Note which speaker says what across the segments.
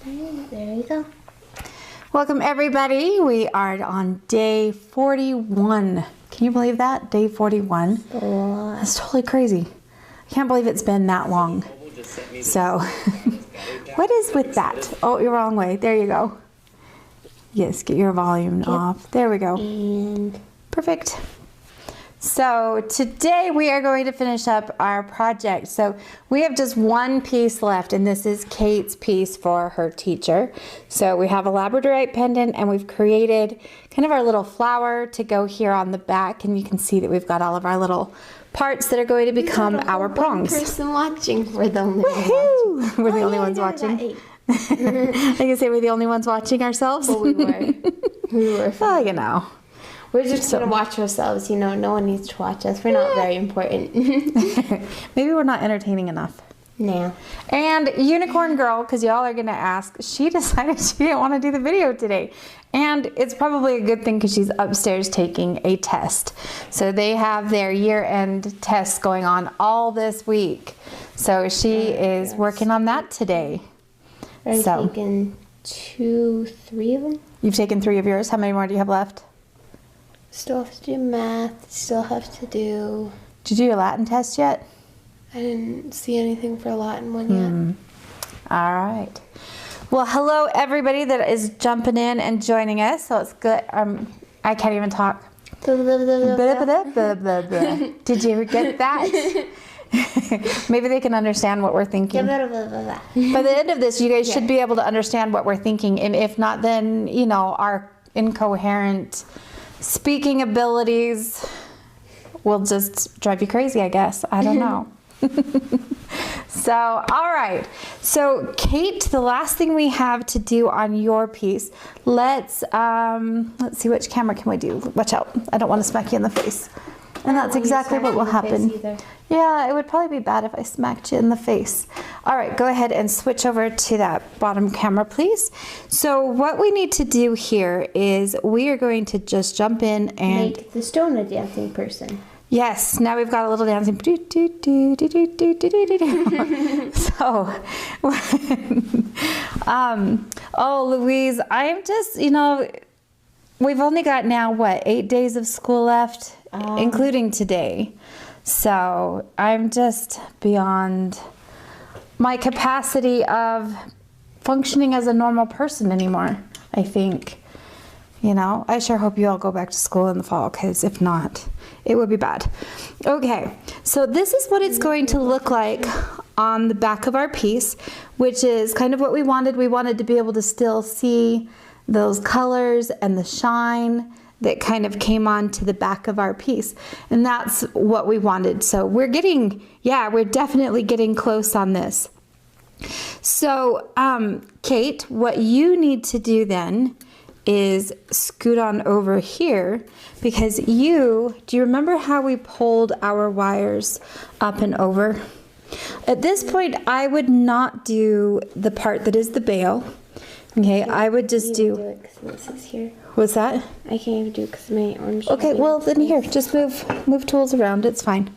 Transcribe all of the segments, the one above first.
Speaker 1: There you go.
Speaker 2: Welcome everybody. We are on day 41. Can you believe that? Day 41. That's totally crazy. I can't believe it's been that long. So, what is with that? Oh, you're wrong way. There you go. Yes, get your volume off. There we go.
Speaker 1: And
Speaker 2: perfect. So today we are going to finish up our project. So we have just one piece left, and this is Kate's piece for her teacher. So we have a labradorite pendant, and we've created kind of our little flower to go here on the back, and you can see that we've got all of our little parts that are going to become our prongs.
Speaker 1: One person watching. We're the only ones watching.
Speaker 2: We're the only ones watching. I can say we're the only ones watching ourselves.
Speaker 1: Well, we were. We were.
Speaker 2: Well, you know.
Speaker 1: We're just going to watch ourselves. You know, no one needs to watch us. We're not very important.
Speaker 2: Maybe we're not entertaining enough.
Speaker 1: No.
Speaker 2: And Unicorn Girl, because y'all are going to ask, she decided she didn't want to do the video today. And it's probably a good thing because she's upstairs taking a test. So they have their year-end tests going on all this week. So she is working on that today.
Speaker 1: I've taken 3 of them.
Speaker 2: You've taken 3 of yours. How many more do you have left?
Speaker 1: Still have to do math. Still have to do...
Speaker 2: Did you do your Latin test yet?
Speaker 1: I didn't see anything for Latin one yet.
Speaker 2: All right. Well, hello everybody that is jumping in and joining us. So it's good. I can't even talk. Did you ever get that? Maybe they can understand what we're thinking. By the end of this, you guys should be able to understand what we're thinking. And if not, then, you know, our incoherent speaking abilities will just drive you crazy, I guess. I don't know. So, all right. So, Kate, the last thing we have to do on your piece, let's see, which camera can we do? Watch out. I don't want to smack you in the face. And that's exactly what will happen. Yeah, it would probably be bad if I smacked you in the face. All right, go ahead and switch over to that bottom camera, please. So what we need to do here is we are going to just jump in and...
Speaker 1: make the stone a dancing person.
Speaker 2: Yes, now we've got a little dancing. So, oh, Louise, I'm just, you know, we've only got now, what, 8 days of school left, including today. So I'm just beyond my capacity of functioning as a normal person anymore, I think. You know, I sure hope you all go back to school in the fall, because if not, it would be bad. Okay, so this is what it's going to look like on the back of our piece, which is kind of what we wanted. We wanted to be able to still see those colors and the shine that kind of came onto the back of our piece. And that's what we wanted. So we're getting, we're definitely getting close on this. So, Kate, what you need to do then is scoot on over here, because do you remember how we pulled our wires up and over? At this point, I would not do the part that is the bail. Okay, I would just do
Speaker 1: it because this is here.
Speaker 2: What's that?
Speaker 1: I can't even do it because my arms.
Speaker 2: Okay, well then here, just move tools around. It's fine.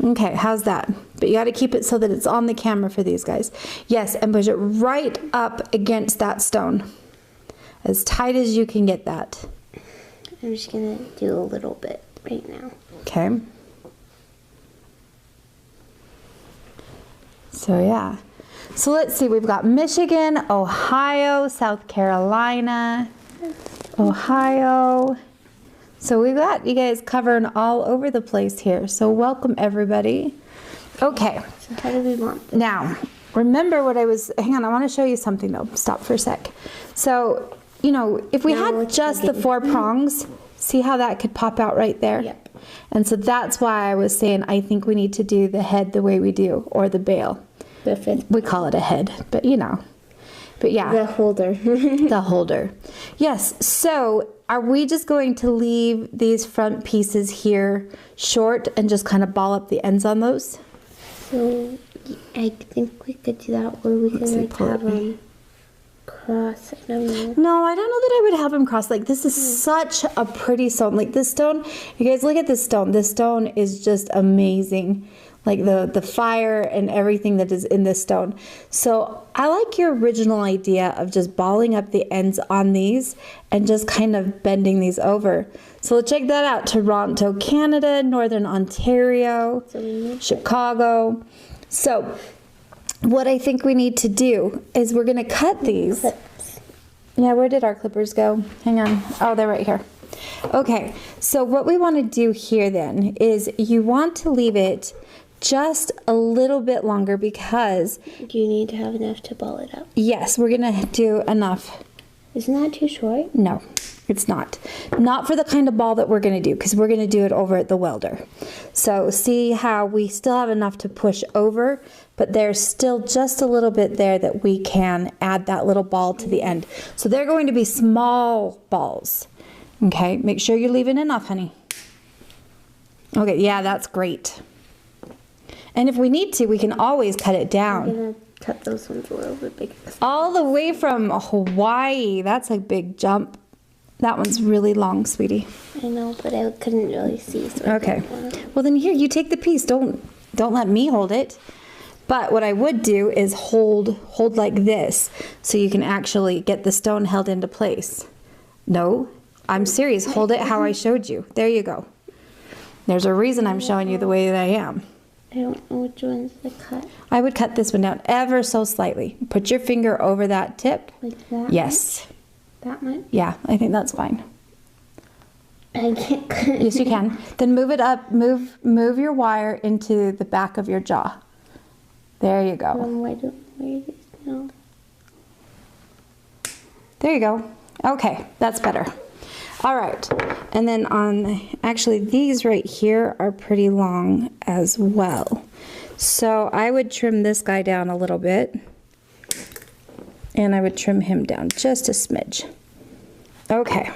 Speaker 2: Okay, how's that? But you got to keep it so that it's on the camera for these guys. Yes, and push it right up against that stone, as tight as you can get that.
Speaker 1: I'm just gonna do a little bit right now.
Speaker 2: Okay. So yeah. So let's see. We've got Michigan, Ohio, South Carolina, Ohio. So we've got you guys covering all over the place here. So welcome everybody. Okay.
Speaker 1: So how do we want this?
Speaker 2: Now, remember what I was, hang on, I want to show you something though. Stop for a sec. So, you know, if we had just the 4 prongs, see how that could pop out right there?
Speaker 1: Yep.
Speaker 2: And so that's why I was saying I think we need to do the head the way we do, or the bail.
Speaker 1: The 5th.
Speaker 2: We call it a head, but you know. But yeah.
Speaker 1: The holder.
Speaker 2: The holder. Yes, so are we just going to leave these front pieces here short and just kind of ball up the ends on those?
Speaker 1: So I think we could do that, or we could like have them cross. I don't know.
Speaker 2: No, I don't know that I would have them cross. Like, this is such a pretty stone. Like, this stone, you guys look at this stone. This stone is just amazing. like the fire and everything that is in this stone. So I like your original idea of just balling up the ends on these and just kind of bending these over. So check that out. Toronto, Canada, Northern Ontario, Chicago. So what I think we need to do is we're going to cut these. Yeah, where did our clippers go? Hang on. Oh, they're right here. Okay, so what we want to do here then is you want to leave it just a little bit longer because
Speaker 1: you need to have enough to ball it up.
Speaker 2: Yes, we're going to do enough.
Speaker 1: Isn't that too short?
Speaker 2: No, it's not. Not for the kind of ball that we're going to do because we're going to do it over at the welder. So see how we still have enough to push over, but there's still just a little bit there that we can add that little ball to the end. So they're going to be small balls. Okay, make sure you're leaving enough, honey. Okay, yeah, that's great. And if we need to, we can always cut it down.
Speaker 1: I'm gonna cut those ones a little bit bigger.
Speaker 2: All the way from Hawaii. That's a big jump. That one's really long, sweetie.
Speaker 1: I know, but I couldn't really see. So
Speaker 2: Okay. Well, then here, you take the piece. Don't let me hold it. But what I would do is hold like this so you can actually get the stone held into place. No, I'm serious. Hold it how I showed you. There you go. There's a reason I'm showing you the way that I am.
Speaker 1: I don't know which one's to cut.
Speaker 2: I would cut this one down ever so slightly. Put your finger over that tip.
Speaker 1: Like that?
Speaker 2: Yes.
Speaker 1: That much?
Speaker 2: Yeah, I think that's fine.
Speaker 1: I can't cut it.
Speaker 2: Yes, you can. Then move it up. Move your wire into the back of your jaw. There you go.
Speaker 1: Where is it now?
Speaker 2: There you go. Okay, that's better. All right, and then actually these right here are pretty long as well. So I would trim this guy down a little bit, and I would trim him down just a smidge. Okay,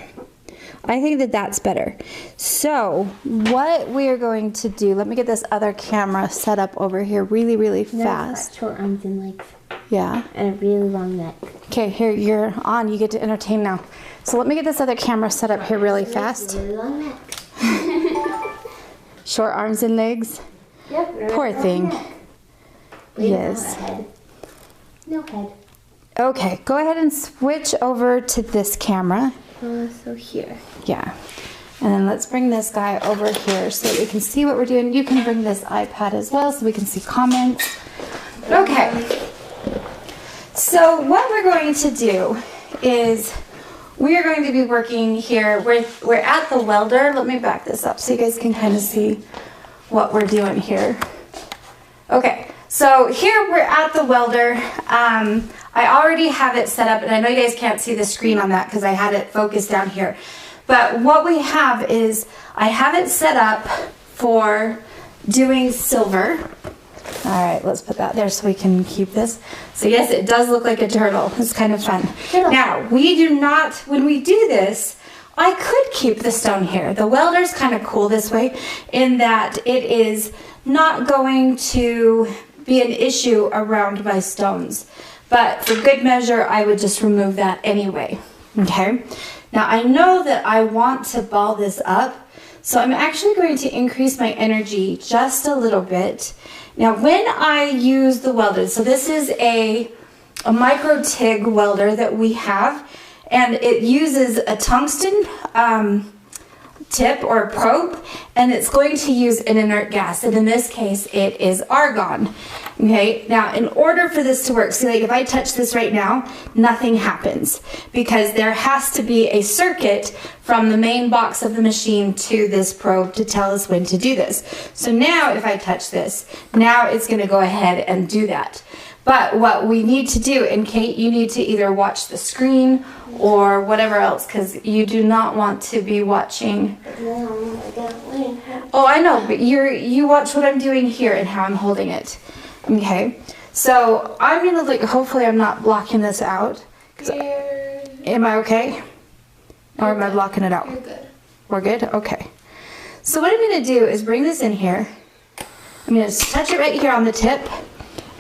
Speaker 2: I think that that's better. So what we are going to do, let me get this other camera set up over here really, really fast.
Speaker 1: Short arms and legs.
Speaker 2: Yeah.
Speaker 1: And a really long neck.
Speaker 2: Okay, here, you're on. You get to entertain now. So let me get this other camera set up here really fast.
Speaker 1: Really long neck.
Speaker 2: Short arms and legs.
Speaker 1: Yep. Really
Speaker 2: Poor thing.
Speaker 1: neck.
Speaker 2: Yes.
Speaker 1: Head. No head.
Speaker 2: Okay, go ahead and switch over to this camera.
Speaker 1: So here.
Speaker 2: Yeah. And then let's bring this guy over here so that we can see what we're doing. You can bring this iPad as well so we can see comments. Okay. So what we're going to do is we are going to be working here. We're at the welder. Let me back this up so you guys can kind of see what we're doing here. Okay, so here we're at the welder. I already have it set up, and I know you guys can't see the screen on that because I had it focused down here. But what we have is I have it set up for doing silver. All right, let's put that there so we can keep this. So yes, it does look like a turtle. It's kind of fun. Now, we do not, when we do this, I could keep the stone here. The welder's kind of cool this way in that it is not going to be an issue around my stones. But for good measure, I would just remove that anyway, okay? Now, I know that I want to ball this up, so I'm actually going to increase my energy just a little bit. Now, when I use the welder, so this is a micro TIG welder that we have, and it uses a tungsten tip or probe, and it's going to use an inert gas, and in this case, it is argon. Okay, now in order for this to work, see, like if I touch this right now, nothing happens because there has to be a circuit from the main box of the machine to this probe to tell us when to do this. So now if I touch this, now it's going to go ahead and do that. But what we need to do, and Kate, you need to either watch the screen or whatever else, because you do not want to be watching. Oh, I know, but you watch what I'm doing here and how I'm holding it. Okay, so I'm gonna look. Hopefully, I'm not blocking this out. Am I okay? Or am I blocking it out?
Speaker 1: You're good.
Speaker 2: We're good? Okay. So what I'm gonna do is bring this in here. I'm gonna touch it right here on the tip.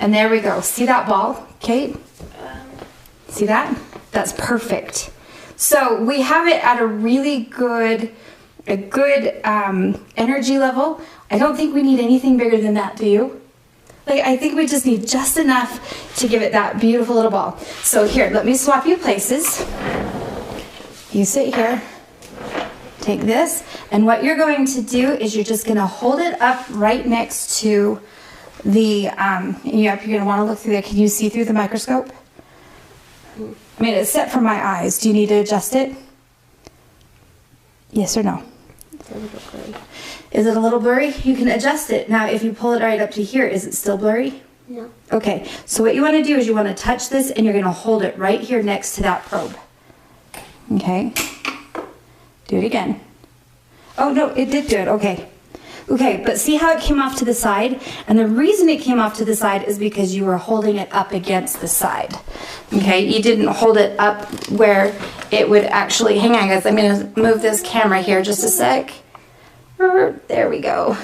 Speaker 2: And there we go. See that ball, Kate? See that? That's perfect. So we have it at a really good energy level. I don't think we need anything bigger than that, do you? Like, I think we just need just enough to give it that beautiful little ball. So here, let me swap you places. You sit here, take this, and what you're going to do is you're just gonna hold it up right next to the, you're gonna wanna look through there. Can you see through the microscope? I mean, it's set for my eyes. Do you need to adjust it? Yes or no?
Speaker 1: It's a little blurry.
Speaker 2: Is it a little blurry? You can adjust it. Now, if you pull it right up to here, is it still blurry?
Speaker 1: No.
Speaker 2: Okay, so what you want to do is you want to touch this and you're going to hold it right here next to that probe. Okay. Do it again. Oh, no, it did do it. Okay. Okay, but see how it came off to the side? And the reason it came off to the side is because you were holding it up against the side. Okay, you didn't hold it up where it would actually, hang on guys, I'm going to move this camera here just a sec. There we go.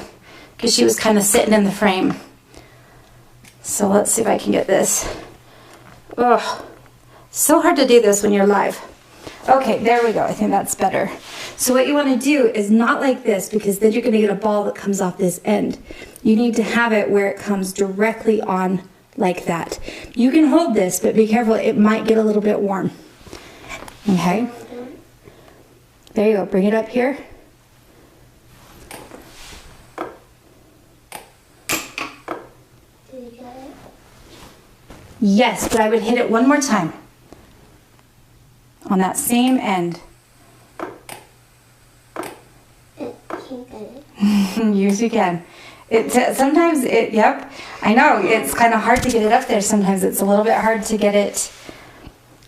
Speaker 2: Because she was kind of sitting in the frame. So let's see if I can get this. Oh, so hard to do this when you're live. Okay, there we go. I think that's better. So what you want to do is not like this, because then you're going to get a ball that comes off this end. You need to have it where it comes directly on like that. You can hold this, but be careful. It might get a little bit warm. Okay. There you go. Bring it up here.
Speaker 1: Did you get it?
Speaker 2: Yes, but I would hit it one more time. On that same end.
Speaker 1: It can't get it.
Speaker 2: Yes, you can. Sometimes it, yep, I know, it's kind of hard to get it up there. Sometimes it's a little bit hard to get it.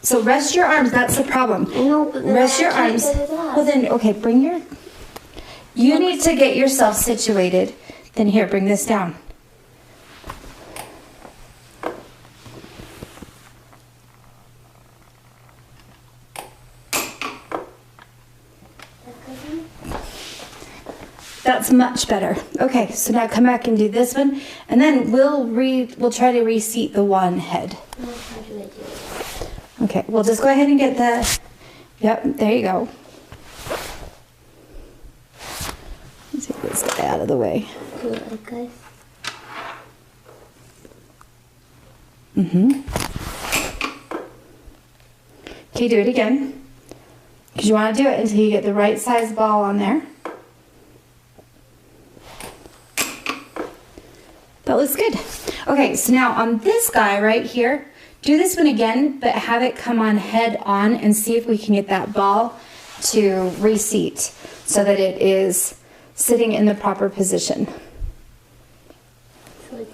Speaker 2: So rest your arms, that's the problem.
Speaker 1: I know, but then
Speaker 2: rest
Speaker 1: I
Speaker 2: your
Speaker 1: can't
Speaker 2: arms.
Speaker 1: get it up.
Speaker 2: Well then, okay, bring your, you need to get yourself situated. Then here, bring this down. That's much better. Okay, so now come back and do this one, and then we'll try to reseat the one head.
Speaker 1: How do I do it?
Speaker 2: Okay, we'll just go ahead and get the, yep, there you go. Let's get this guy out of the way.
Speaker 1: Do it like this.
Speaker 2: Okay, do it again. Because you want to do it until you get the right size ball on there. That looks good. Okay, so now on this guy right here, do this one again, but have it come on head on and see if we can get that ball to reseat so that it is sitting in the proper position.
Speaker 1: So like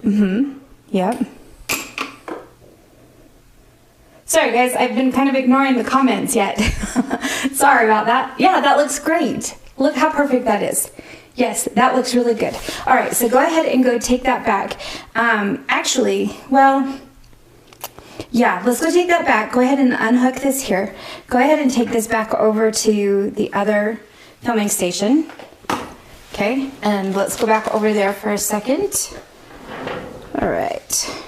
Speaker 1: that?
Speaker 2: Yep. Sorry guys, I've been kind of ignoring the comments yet. Sorry about that. Yeah, that looks great. Look how perfect that is. Yes, that looks really good. All right, so go ahead and go take that back. Actually, well, yeah, let's go take that back. Go ahead and unhook this here. Go ahead and take this back over to the other filming station. Okay, and let's go back over there for a second. All right.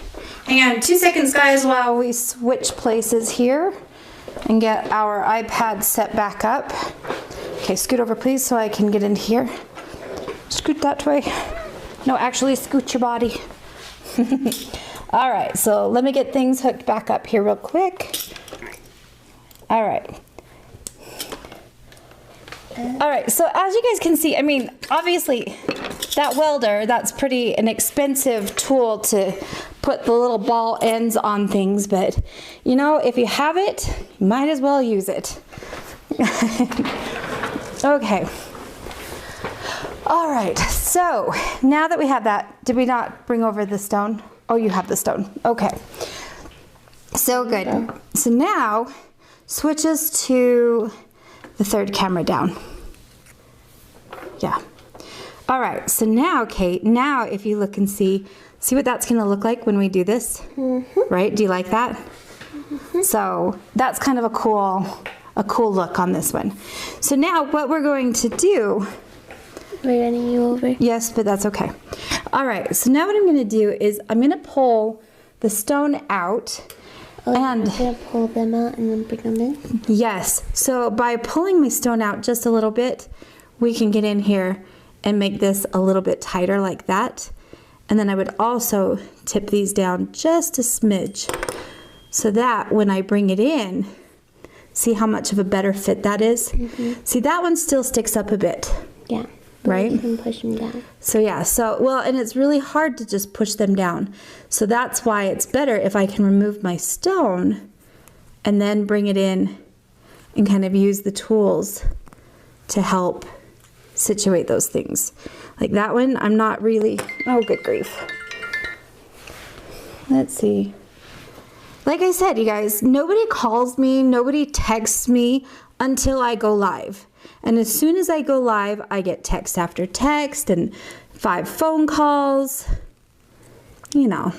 Speaker 2: Hang on 2 seconds, guys, while we switch places here and get our iPad set back up. Okay, scoot over, please, so I can get in here. Scoot that way. No, actually, scoot your body. All right, so let me get things hooked back up here real quick. All right. All right, so as you guys can see, I mean, obviously, that welder, that's pretty an expensive tool to put the little ball ends on things, but, you know, if you have it, you might as well use it. Okay. All right, so now that we have that, did we not bring over the stone? Oh, you have the stone. Okay. So good. So now, switch us to the third camera down. Yeah. All right, so now, Kate, now if you look and see what that's gonna look like when we do this? Right, do you like that? So that's kind of a cool look on this one. So now what we're going to do,
Speaker 1: We're running you over.
Speaker 2: yes, but that's okay. All right, so now what I'm gonna do is I'm gonna pull the stone out.
Speaker 1: Oh,
Speaker 2: And
Speaker 1: I'm gonna pull them out and then bring them in.
Speaker 2: yes, so by pulling my stone out just a little bit, we can get in here and make this a little bit tighter like that. And then I would also tip these down just a smidge so that when I bring it in, see how much of a better fit that is? See, that one still sticks up a bit.
Speaker 1: Yeah.
Speaker 2: Right?
Speaker 1: You can push them down.
Speaker 2: So yeah, well, and it's really hard to just push them down. So that's why it's better if I can remove my stone and then bring it in and kind of use the tools to help situate those things. Like that one, I'm not really, oh good grief. Let's see. Like I said, you guys, nobody calls me, nobody texts me until I go live. And as soon as I go live, I get text after text and 5 phone calls. You know,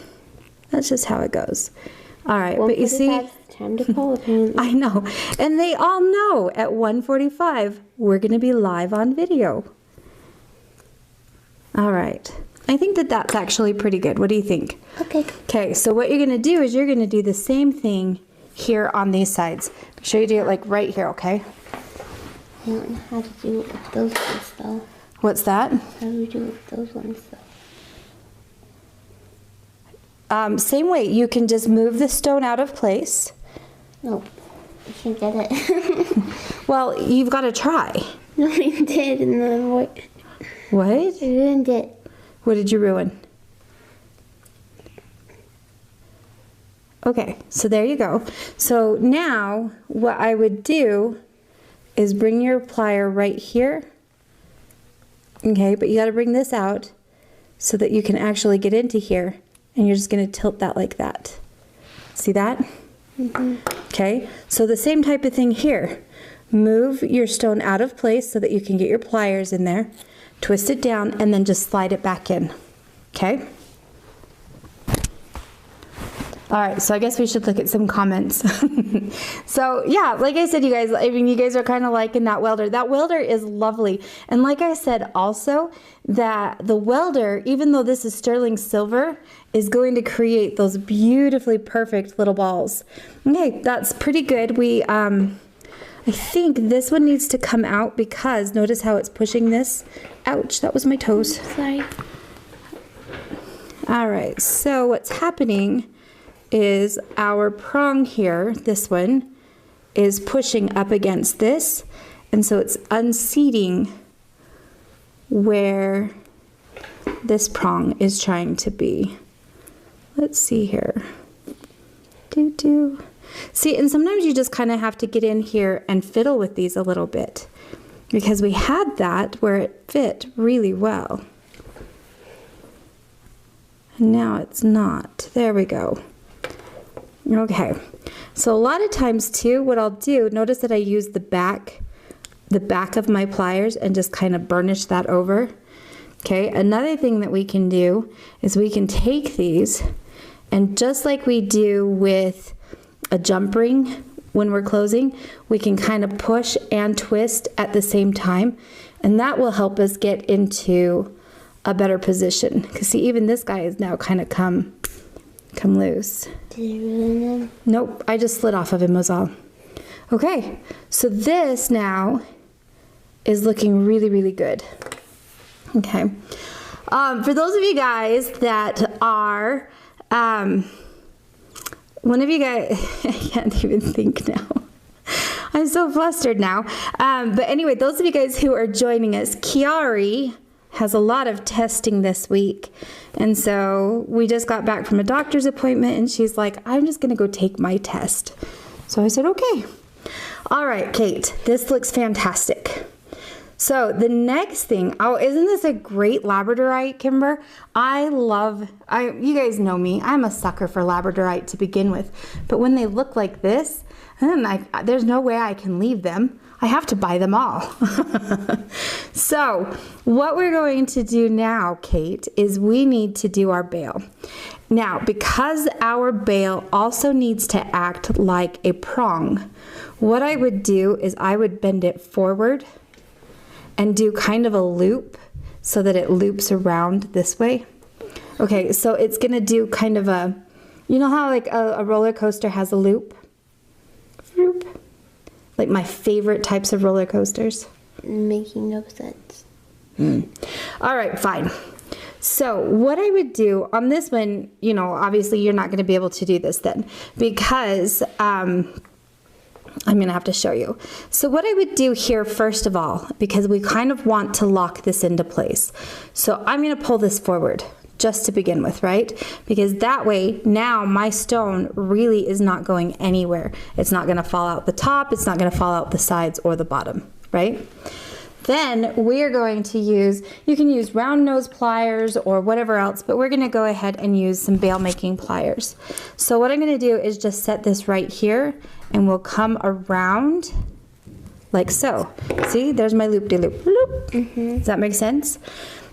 Speaker 2: that's just how it goes. All right, but you see,
Speaker 1: time to call apparently.
Speaker 2: I know. And they all know at 1:45 we're going to be live on video. All right. I think that that's actually pretty good. What do you think?
Speaker 1: Okay.
Speaker 2: Okay, so what you're going to do is you're going to do the same thing here on these sides. Make sure you do it like right here, okay?
Speaker 1: I don't know how to do it with those ones though.
Speaker 2: What's that?
Speaker 1: How do we do it with those ones though?
Speaker 2: Same way, you can just move the stone out of place.
Speaker 1: Nope. I can't get it.
Speaker 2: Well, you've got to try.
Speaker 1: No, I did, and then what?
Speaker 2: What?
Speaker 1: I ruined it.
Speaker 2: What did you ruin? Okay, so there you go. So now what I would do is bring your plier right here. Okay, but you got to bring this out so that you can actually get into here, and you're just going to tilt that like that. See that? Okay, so the same type of thing here. Move your stone out of place so that you can get your pliers in there. Twist it down and then just slide it back in. Okay? All right, so I guess we should look at some comments. So yeah, like I said, you guys, I mean, you guys are kind of liking that welder. That welder is lovely. And like I said also, that the welder, even though this is sterling silver, is going to create those beautifully perfect little balls. Okay, that's pretty good. I think this one needs to come out because notice how it's pushing this. Ouch, that was my toes.
Speaker 1: Sorry.
Speaker 2: All right, so what's happening is our prong here, this one, is pushing up against this, and so it's unseating where this prong is trying to be. Let's see here. See, and sometimes you just kind of have to get in here and fiddle with these a little bit because we had that where it fit really well. And now it's not. There we go. Okay, so a lot of times too, what I'll do, notice that I use the back of my pliers and just kind of burnish that over. Okay, another thing that we can do is we can take these and just like we do with a jump ring when we're closing, we can kind of push and twist at the same time, and that will help us get into a better position. Because see, even this guy is now kind of come loose.
Speaker 1: Did you ruin him?
Speaker 2: Nope, I just slid off of him was all. Okay, so this now is looking really, really good. Okay, for those of you guys that are, one of you guys, I can't even think now. I'm so flustered now. But anyway, those of you guys who are joining us, Kiari has a lot of testing this week. And so we just got back from a doctor's appointment and she's like, I'm just gonna go take my test. So I said, okay. All right, Kate, this looks fantastic. So the next thing, oh, isn't this a great labradorite, Kimber? You guys know me, I'm a sucker for labradorite to begin with. But when they look like this, there's no way I can leave them. I have to buy them all. So what we're going to do now, Kate, is we need to do our bail. Now, because our bail also needs to act like a prong, what I would do is I would bend it forward and do kind of a loop so that it loops around this way. Okay, so it's gonna do kind of a, you know how like a roller coaster has a loop? Like my favorite types of roller coasters.
Speaker 1: making no sense.
Speaker 2: All right, fine. So what I would do on this one, you know, obviously you're not going to be able to do this then because I'm going to have to show you. So what I would do here, first of all, because we kind of want to lock this into place. So I'm going to pull this forward just to begin with, right? Because that way now my stone really is not going anywhere. It's not going to fall out the top. It's not going to fall out the sides or the bottom, right? Then we're going to use, you can use round nose pliers or whatever else, but we're going to go ahead and use some bail making pliers. So what I'm going to do is just set this right here and we'll come around like so. See, there's my loop-de-loop. Does that make sense?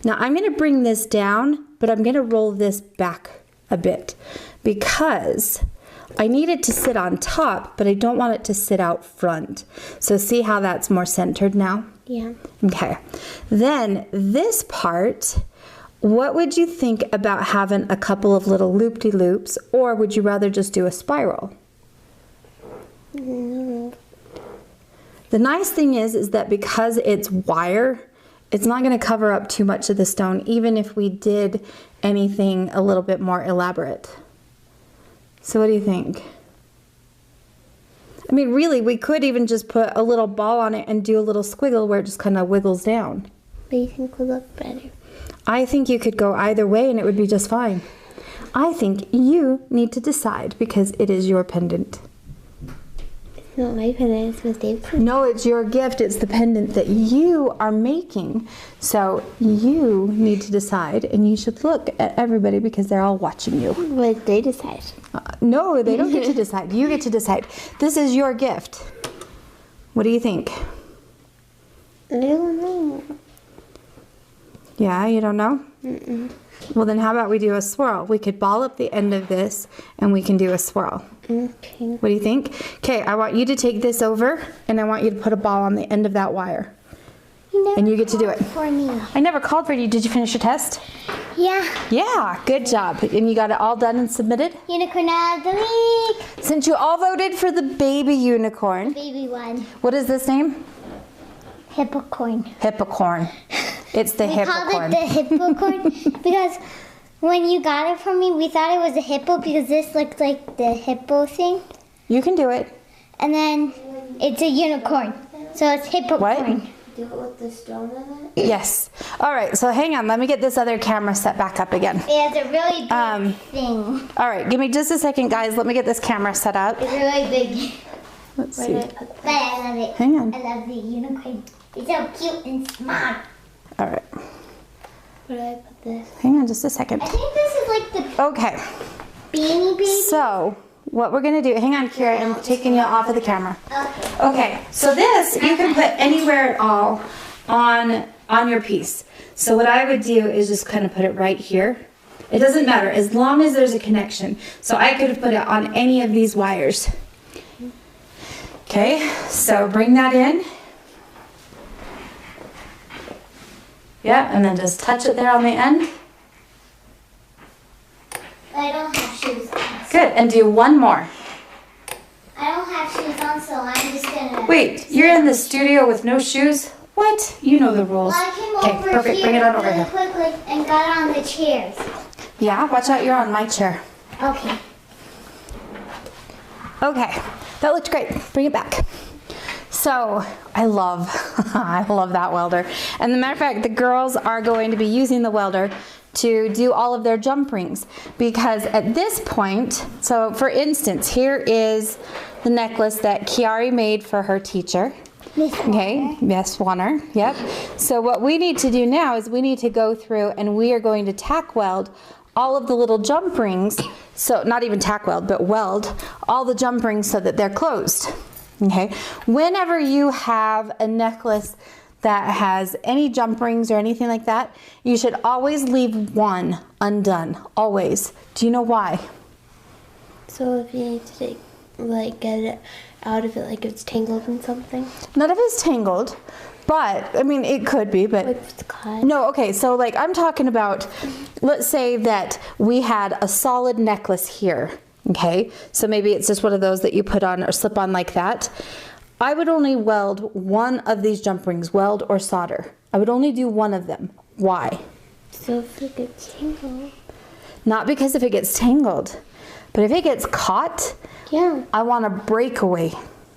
Speaker 2: Now I'm going to bring this down, but I'm going to roll this back a bit because I need it to sit on top, but I don't want it to sit out front. So see how that's more centered now?
Speaker 1: Yeah.
Speaker 2: Okay. Then this part, what would you think about having a couple of little loop-de-loops, or would you rather just do a spiral?
Speaker 1: No.
Speaker 2: The nice thing is that because it's wire, it's not going to cover up too much of the stone, even if we did anything a little bit more elaborate. So what do you think? I mean, really, we could even just put a little ball on it and do a little squiggle where it just kind of wiggles down.
Speaker 1: But you think would look better?
Speaker 2: I think you could go either way and it would be just fine. I think you need to decide because it is your pendant.
Speaker 1: It's not my pendant, it's Miss Davison's.
Speaker 2: No, it's your gift. It's the pendant that you are making. So you need to decide, and you should look at everybody because they're all watching you.
Speaker 1: What did they decide?
Speaker 2: No, they don't get to decide. You get to decide. This is your gift. What do you think?
Speaker 1: I don't know.
Speaker 2: Yeah, you don't know?
Speaker 1: Mm-mm.
Speaker 2: Well, then how about we do a swirl? We could ball up the end of this, and we can do a swirl.
Speaker 1: Okay.
Speaker 2: What do you think? Okay, I want you to take this over, and I want you to put a ball on the end of that wire. And you get to do it.
Speaker 1: For me.
Speaker 2: I never called for you. Did you finish your test?
Speaker 1: Yeah.
Speaker 2: Yeah, good job. And you got it all done and submitted?
Speaker 1: Unicorn of the week.
Speaker 2: Since you all voted for the baby unicorn,
Speaker 1: Baby one.
Speaker 2: what is this name?
Speaker 1: Hippocorn.
Speaker 2: Hippocorn. It's the
Speaker 1: We
Speaker 2: hippocorn.
Speaker 1: called it the hippocorn because when you got it from me, we thought it was a hippo because this looked like the hippo thing.
Speaker 2: You can do it.
Speaker 1: And then it's a unicorn. So it's hippocorn.
Speaker 2: What?
Speaker 1: Do it with the stone in it?
Speaker 2: Yes. All right, so hang on. Let me get this other camera set back up again.
Speaker 1: It has a really big thing.
Speaker 2: All right, give me just a second, guys. Let me get this camera set up.
Speaker 1: It's really big.
Speaker 2: Let's
Speaker 1: Where
Speaker 2: see.
Speaker 1: did I put that? But I love it.
Speaker 2: Hang on.
Speaker 1: I love the unicorn. It's so cute and smart.
Speaker 2: All right.
Speaker 1: Where did I put this?
Speaker 2: Hang on just a second.
Speaker 1: I think this is like the
Speaker 2: Okay.
Speaker 1: beanie baby.
Speaker 2: So, what we're going to do, hang on, Kira, I'm taking you off of the camera.
Speaker 1: Okay.
Speaker 2: Okay, so this you can put anywhere at all on your piece. So what I would do is just kind of put it right here. It doesn't matter as long as there's a connection. So I could have put it on any of these wires. Okay, so bring that in. Yeah, and then just touch it there on the end.
Speaker 1: I don't have shoes on.
Speaker 2: Good, and do one more.
Speaker 1: I don't have shoes on, so I'm just gonna.
Speaker 2: Wait, you're in the studio with no shoes? What? You know the rules.
Speaker 1: Well, I came
Speaker 2: Okay,
Speaker 1: over
Speaker 2: perfect.
Speaker 1: here
Speaker 2: Bring it on over
Speaker 1: really
Speaker 2: here.
Speaker 1: quickly and got on the chairs.
Speaker 2: Yeah, watch out, you're on my chair.
Speaker 1: Okay.
Speaker 2: Okay, that looked great. Bring it back. So, I love that welder. And as a matter of fact, the girls are going to be using the welder to do all of their jump rings. Because at this point, so for instance, here is the necklace that Kiari made for her teacher. Okay, Miss Warner, yep. So what we need to do now is we need to go through and we are going to tack weld all of the little jump rings, so not even tack weld, but weld all the jump rings so that they're closed. Okay, whenever you have a necklace that has any jump rings or anything like that, you should always leave one undone, always. Do you know why?
Speaker 1: So if you need to get it out of it, like it's tangled in something?
Speaker 2: None of it's tangled, but, I mean, it could be, but...
Speaker 1: Like if it's caught?
Speaker 2: No, okay, so like I'm talking about, let's say that we had a solid necklace here, okay? So maybe it's just one of those that you put on or slip on like that. I would only weld one of these jump rings, weld or solder. I would only do one of them. Why?
Speaker 1: So if it gets tangled.
Speaker 2: Not because if it gets tangled, but if it gets caught,
Speaker 1: Yeah.
Speaker 2: I want a breakaway.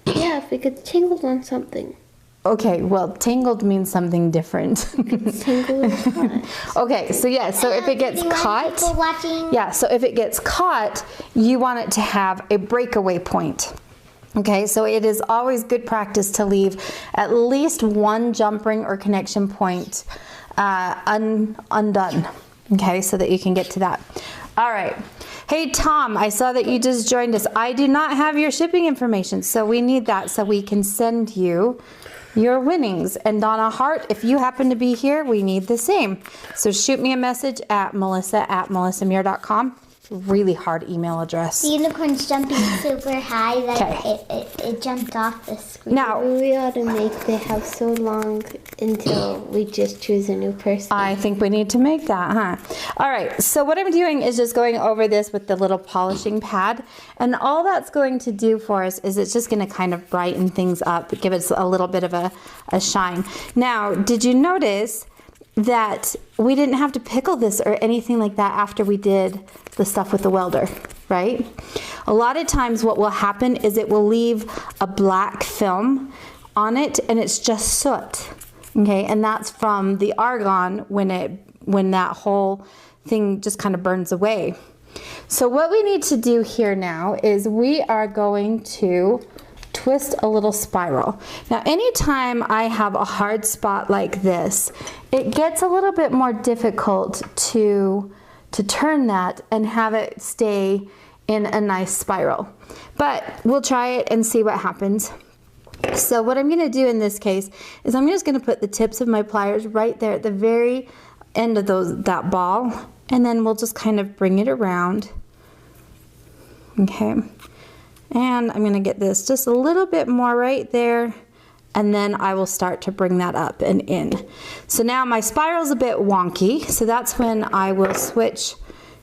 Speaker 1: Yeah, if it gets tangled on something.
Speaker 2: Okay, well, tangled means something different.
Speaker 1: Tangled or caught.
Speaker 2: Okay, so yeah, so if it gets caught, yeah, so if it gets caught, you want it to have a breakaway point. Okay, so it is always good practice to leave at least one jump ring or connection point undone. Okay, so that you can get to that. All right. Hey, Tom, I saw that you just joined us. I do not have your shipping information, so we need that so we can send you your winnings. And Donna Hart, if you happen to be here, we need the same. So shoot me a message at melissa@melissamuir.com. Really hard email address.
Speaker 3: The unicorn's jumping super high that it jumped off the screen.
Speaker 2: Now,
Speaker 1: We ought to make the house so long until we just choose a new person.
Speaker 2: I think we need to make that, huh? All right, so what I'm doing is just going over this with the little polishing pad. And all that's going to do for us is it's just gonna kind of brighten things up, give us a little bit of a shine. Now, did you notice that we didn't have to pickle this or anything like that after we did the stuff with the welder, right? A lot of times what will happen is it will leave a black film on it and it's just soot, okay? And that's from the argon when that whole thing just kind of burns away. So what we need to do here now is we are going to twist a little spiral. Now, anytime I have a hard spot like this, it gets a little bit more difficult to turn that and have it stay in a nice spiral. But we'll try it and see what happens. So what I'm gonna do in this case is I'm just gonna put the tips of my pliers right there at the very end of that ball, and then we'll just kind of bring it around. Okay. And I'm gonna get this just a little bit more right there, and then I will start to bring that up and in. So now my spiral's a bit wonky, so that's when I will switch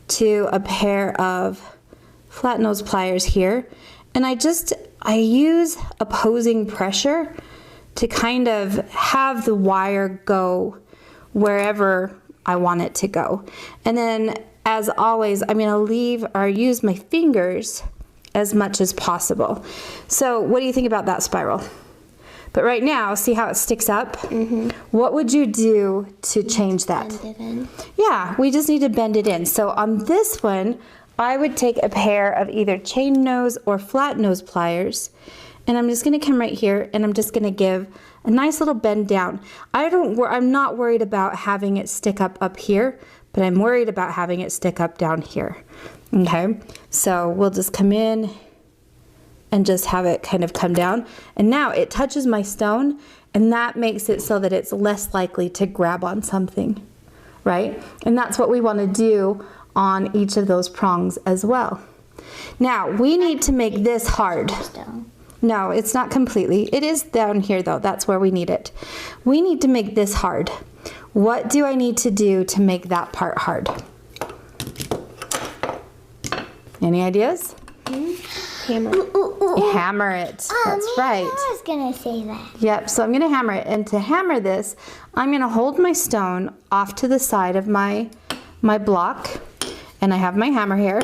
Speaker 2: to a pair of flat nose pliers here. And I use opposing pressure to kind of have the wire go wherever I want it to go. And then, as always, I'm gonna use my fingers as much as possible. So what do you think about that spiral? But right now, see how it sticks up? Mm-hmm. What would you do to change that?
Speaker 1: Bend it in.
Speaker 2: Yeah, we just need to bend it in. So on this one, I would take a pair of either chain nose or flat nose pliers, and I'm just gonna come right here and I'm just gonna give a nice little bend down. I'm not worried about having it stick up here, but I'm worried about having it stick up down here. Okay, so we'll just come in and just have it kind of come down. And now it touches my stone, and that makes it so that it's less likely to grab on something, right? And that's what we want to do on each of those prongs as well. Now, we need to make this hard. No, it's not completely. It is down here though, that's where we need it. We need to make this hard. What do I need to do to make that part hard? Any ideas?
Speaker 1: Hammer.
Speaker 2: Hammer it. That's right.
Speaker 3: I was gonna say that.
Speaker 2: Yep, so I'm gonna hammer it. And to hammer this, I'm gonna hold my stone off to the side of my block. And I have my hammer here.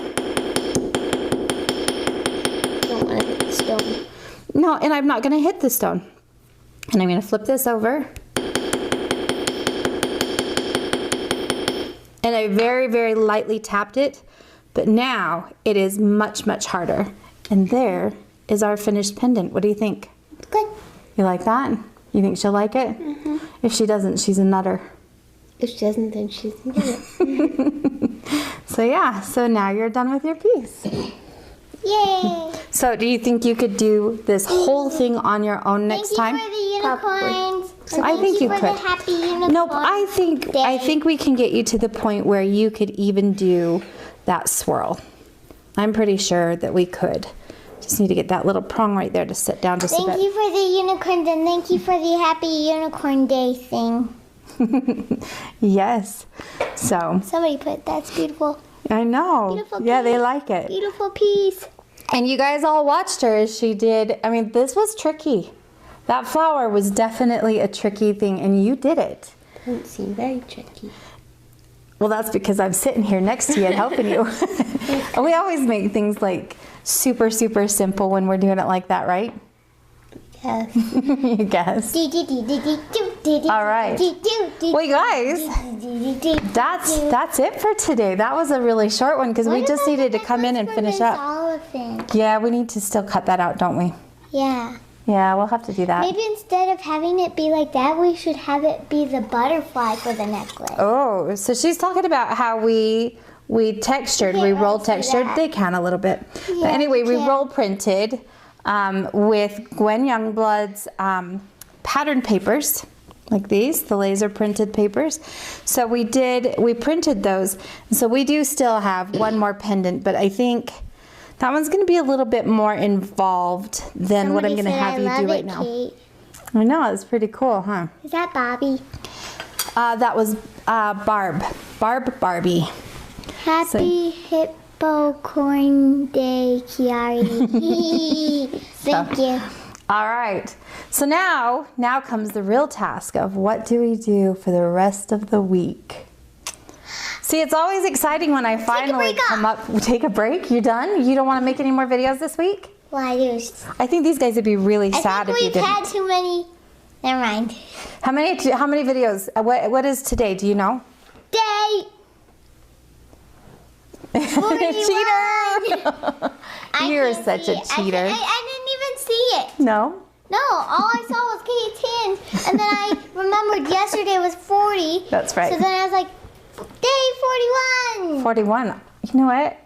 Speaker 1: Don't want to hit the stone.
Speaker 2: No, and I'm not gonna hit the stone. And I'm gonna flip this over. And I very, very lightly tapped it. But now it is much, much harder. And there is our finished pendant. What do you think?
Speaker 3: Good.
Speaker 2: You like that? You think she'll like it?
Speaker 1: Mm-hmm.
Speaker 2: If she doesn't, she's a nutter.
Speaker 1: If she doesn't, then she's gonna get it.
Speaker 2: So yeah, so now you're done with your piece.
Speaker 3: Yay!
Speaker 2: So do you think you could do this whole thing on your own next time?
Speaker 3: Thank you for the unicorns.
Speaker 2: I think you
Speaker 3: for
Speaker 2: could.
Speaker 3: The happy unicorn.
Speaker 2: Nope, I think we can get you to the point where you could even do that swirl. I'm pretty sure that we could. Just need to get that little prong right there to sit down just a bit.
Speaker 3: Thank you for the unicorns, and thank you for the happy unicorn day thing.
Speaker 2: Yes. So
Speaker 3: Somebody put that's beautiful.
Speaker 2: I know.
Speaker 3: Beautiful
Speaker 2: Yeah, they
Speaker 3: piece.
Speaker 2: like it.
Speaker 3: Beautiful piece.
Speaker 2: And you guys all watched her as she did. I mean, this was tricky. That flower was definitely a tricky thing, and you did it.
Speaker 1: Doesn't seem very tricky.
Speaker 2: Well, that's because I'm sitting here next to you and helping you. We always make things like super, super simple when we're doing it like that, right?
Speaker 1: Yes.
Speaker 2: You guess. All right. Well, you guys, that's it for today. That was a really short one because we just needed to come in and finish up.
Speaker 3: Elephant?
Speaker 2: Yeah, we need to still cut that out, don't we?
Speaker 3: Yeah.
Speaker 2: Yeah, we'll have to do that.
Speaker 3: Maybe instead of having it be like that, we should have it be the butterfly for the necklace.
Speaker 2: Oh, so she's talking about how we textured, we roll textured. They can a little bit.
Speaker 3: Yeah,
Speaker 2: But anyway, we
Speaker 3: yeah.
Speaker 2: roll printed with Gwen Youngblood's pattern papers, like these, the laser printed papers. So we printed those. So we do still have one more pendant, but I think that one's going to be a little bit more involved than what I'm going to have you do right now.
Speaker 3: Kate.
Speaker 2: I know, it's pretty cool, huh?
Speaker 3: Is that Bobby?
Speaker 2: That was Barbie.
Speaker 3: Happy Hippo Corn Day, Chiari. Thank you.
Speaker 2: All right. So now comes the real task of what do we do for the rest of the week? See, it's always exciting when I finally come up. Take a break? You done? You don't want to make any more videos this week?
Speaker 3: Well, I do.
Speaker 2: I think these guys would be really sad if you
Speaker 3: we've
Speaker 2: didn't.
Speaker 3: had too many. Never mind.
Speaker 2: How many videos? What is today? Do you know?
Speaker 3: Day. 41.
Speaker 2: Cheater! You're such a cheater.
Speaker 3: I didn't even see it.
Speaker 2: No?
Speaker 3: No, all I saw was Kate's hand, and then I remembered yesterday was 40.
Speaker 2: That's right.
Speaker 3: So then I was like, day 41.
Speaker 2: 41. You know what?